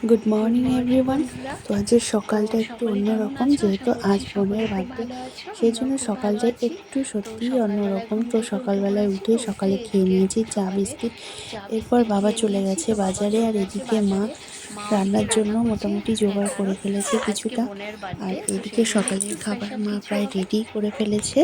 Good good morning morning everyone. বন্ধুরা। তো আজকের তো সকালটা একটু সকলে কেমন অন্যরকম, আছো? আশা যেহেতু করছি আজ সকলে বোনের খুব বার্থডে, ভালো আছো। সেই আমরাও জন্য খুব ভালো সকালটা আছি। একটু তো সত্যিই সকালবেলায় অন্যরকম। ঘুম তো থেকে উঠে সকালবেলায় পড়েছি, উঠে তো উঠে সকালে খেয়ে এদিকে নিয়েছি চা সকালে বিস্কিট। চা এরপর বিস্কিট বাবা খেয়ে চলে নিয়েছি। গেছে তো বাবা বাজারে, চলে আর গেছে এদিকে মা বাজারে, মা ওদিকে রান্নার জন্য রান্না করছে। মোটামুটি জোগাড় কারণ করে ফেলেছে আজকে কিছুটা। বোনের আর বার্থডে, তো এদিকে সেই জন্য সকালের একটু খাবার স্পেশাল মা কিছু প্রায় হবে। রেডি করে ফেলেছে।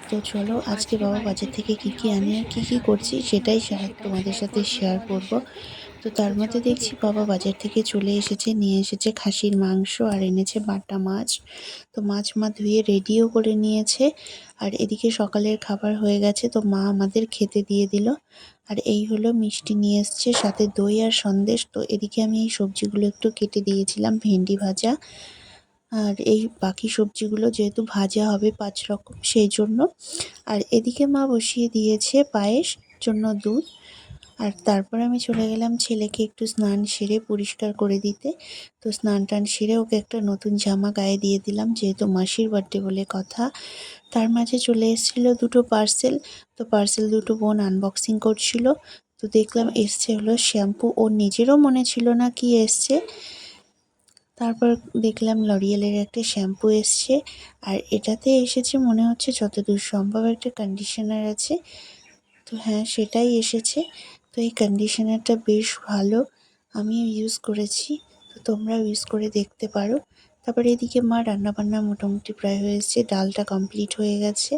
তো চলো তো আজকে আজকে বাবা বাড়িতে বাজার কি থেকে কি কি হবে আনে আর সেটা কি করছি সারাদিনের কি সেটাই হচ্ছে সেটাও তোমাদের শেয়ার সাথে করব শেয়ার তোমাদের করব। সাথে। তো তার তো মধ্যে চলো দেখছি দেখতে বাবা থাকো। বাজার থেকে চলে এসেছে, নিয়ে এসেছে খাসির মাংস আর এনেছে বাটা মাছ। তো মাছ মা ধুয়ে রেডিও করে নিয়েছে। আর এদিকে সকালের খাবার হয়ে গেছে, তো মা আমাদের খেতে দিয়ে দিল। আর এই হলো মিষ্টি নিয়ে এসছে, সাথে দই আর সন্দেশ। তো এদিকে আমি এই সবজিগুলো একটু কেটে দিয়েছিলাম, ভেন্ডি ভাজা। আর এই বাকি সবজিগুলো যেহেতু ভাজা হবে 5 রকম, সেই জন্য। আর এদিকে মা বসিয়ে দিয়েছে পায়েস জন্য দুধ। আর তারপর আমি চলে গেলাম ছেলেকে একটু স্নান সেরে পরিষ্কার করে দিতে। তো স্নান টান সেরে ওকে একটা নতুন জামা গায়ে দিয়ে দিলাম, যেহেতু মাসির বার্থডে বলে কথা। তার মাঝে চলে এসেছিল দুটো পার্সেল। তো পার্সেল দুটো বোন আনবক্সিং করছিল। তো দেখলাম এসছে হলো শ্যাম্পু, ওর নিজেরও মনে ছিল না কি এসছে। তারপর দেখলাম লরিয়ালের একটা শ্যাম্পু এসছে। আর এটাতে এসেছে মনে হচ্ছে যতদূর সম্ভব একটা কন্ডিশনার আছে। তো হ্যাঁ, সেটাই এসেছে। তো এই কন্ডিশনারটা বেশ ভালো, আমিও ইউজ করেছি। তো তোমরাও ইউজ করে দেখতে পারো। তারপরে এদিকে মা রান্নাবান্না মোটামুটি প্রায় হয়ে এসেছে, ডালটা কমপ্লিট হয়ে গেছে।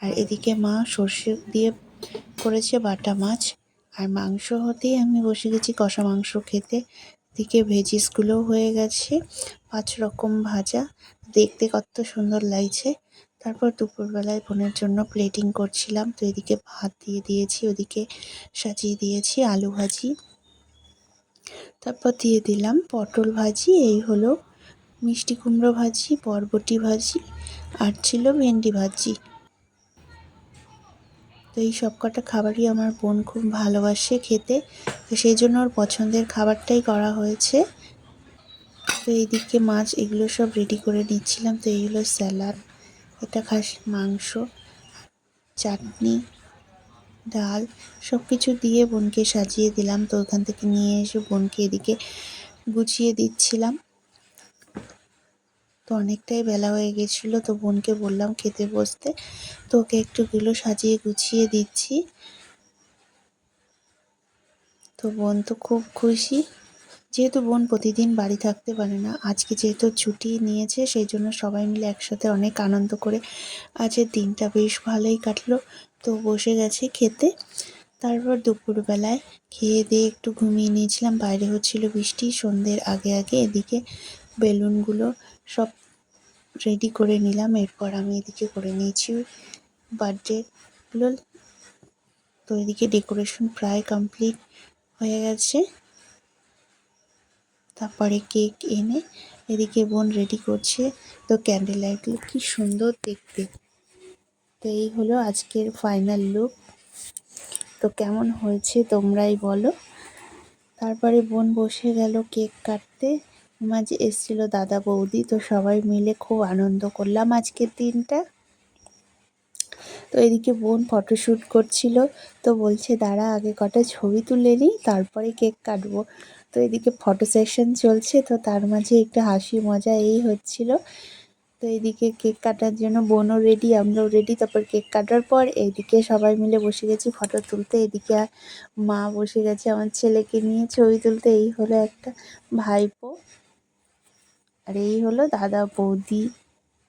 আর এদিকে মা সর্ষে দিয়ে করেছে বাটা মাছ। আর মাংস হতেই আমি বসে গেছি কষা মাংস খেতে। এদিকে ভেজিসগুলোও হয়ে গেছে, 5 রকম ভাজা। দেখতে কত সুন্দর লাগছে। তারপর দুপুরবেলায় বোনের জন্য প্লেটিং করছিলাম। তো এদিকে ভাত দিয়ে দিয়েছি, ওদিকে সাজিয়ে দিয়েছি আলু ভাজি। তারপর দিয়ে দিলাম পটল ভাজি। এই হলো মিষ্টি কুমড়ো ভাজি, বরবটি ভাজি, আর ছিল ভেন্ডি ভাজি। তো এই সব কটা খাবারই আমার বোন খুব ভালোবাসে খেতে, তো সেই জন্য ওর পছন্দের খাবারটাই করা হয়েছে। তো এইদিকে মাছ এগুলো সব রেডি করে নিচ্ছিলাম। তো এই হলো স্যালাড, এটা খাসির মাংস, চাটনি, ডাল, সব কিছু দিয়ে বোনকে সাজিয়ে দিলাম। তো ওখান থেকে নিয়ে এসে বোনকে এদিকে গুছিয়ে দিচ্ছিলাম। তো অনেকটাই বেলা হয়ে গেছিলো, তো বোনকে বললাম খেতে বসতে। তো ওকে একটুগুলো সাজিয়ে গুছিয়ে দিচ্ছি। তো বোন তো খুব খুশি, যেহেতু বোন প্রতিদিন বাড়ি থাকতে পারে না, আজকে যেহেতু ছুটি নিয়েছে সেই জন্য সবাই মিলে একসাথে অনেক আনন্দ করে আজকের দিনটা বেশ ভালোই কাটলো। তো বসে গেছে খেতে। তারপর দুপুরবেলায় খেয়ে দিয়ে একটু ঘুমিয়ে নিয়েছিলাম, বাইরে হচ্ছিল বৃষ্টি সন্ধ্যের আগে আগে। এদিকে বেলুনগুলো সব রেডি করে নিলাম, এরপর আমি এদিকে করে নিয়েছি বার্থডেগুলো। তো এদিকে ডেকোরেশন প্রায় কমপ্লিট হয়ে গেছে। তারপরে কেক এনে এদিকে বোন রেডি করছে। তো ক্যান্ডেল লাইটগুলো কি সুন্দর দেখতে। তো এই হলো আজকের ফাইনাল লুক। তো কেমন হয়েছে তোমরাই বলো। তারপরে বোন বসে গেল কেক কাটতে। মাঝে এসেছিল দাদা বৌদি, তো সবাই মিলে খুব আনন্দ করলাম আজকের দিনটা। তো এদিকে বোন ফটোশ্যুট করছিল, তো বলছে দাঁড়া আগে কটা ছবি তুলে নিই তারপরে কেক কাটবো। তো এদিকে ফটো সেশন চলছে, তো তার মাঝে একটু হাসি মজা এই হচ্ছিল। তো এইদিকে কেক কাটার জন্য বোনও রেডি, আমরাও রেডি। তারপর কেক কাটার পর এইদিকে সবাই মিলে বসে গেছি ফটো তুলতে। এদিকে মা বসে গেছে আমার ছেলেকে নিয়ে ছবি তুলতে। এই হলো একটা ভাইপো, আর এই হলো দাদা বৌদি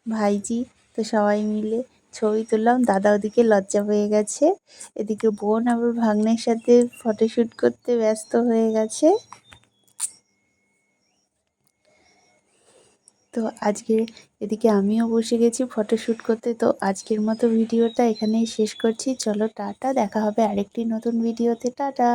ভাইজি। তো সবাই মিলে ছবি তুললাম, দাদা ওদিকে লজ্জা পেয়ে গেছে। এদিকে বোন আবার ভাগ্নের সাথে ফটোশ্যুট করতে ব্যস্ত হয়ে গেছে। তো আজকে এদিকে আমিও বসে গেছি ফটোশ্যুট করতে। তো আজকের মতো ভিডিওটা এখানেই শেষ করছি। চলো টাটা, দেখা হবে আরেকটি নতুন ভিডিওতে। টাটা।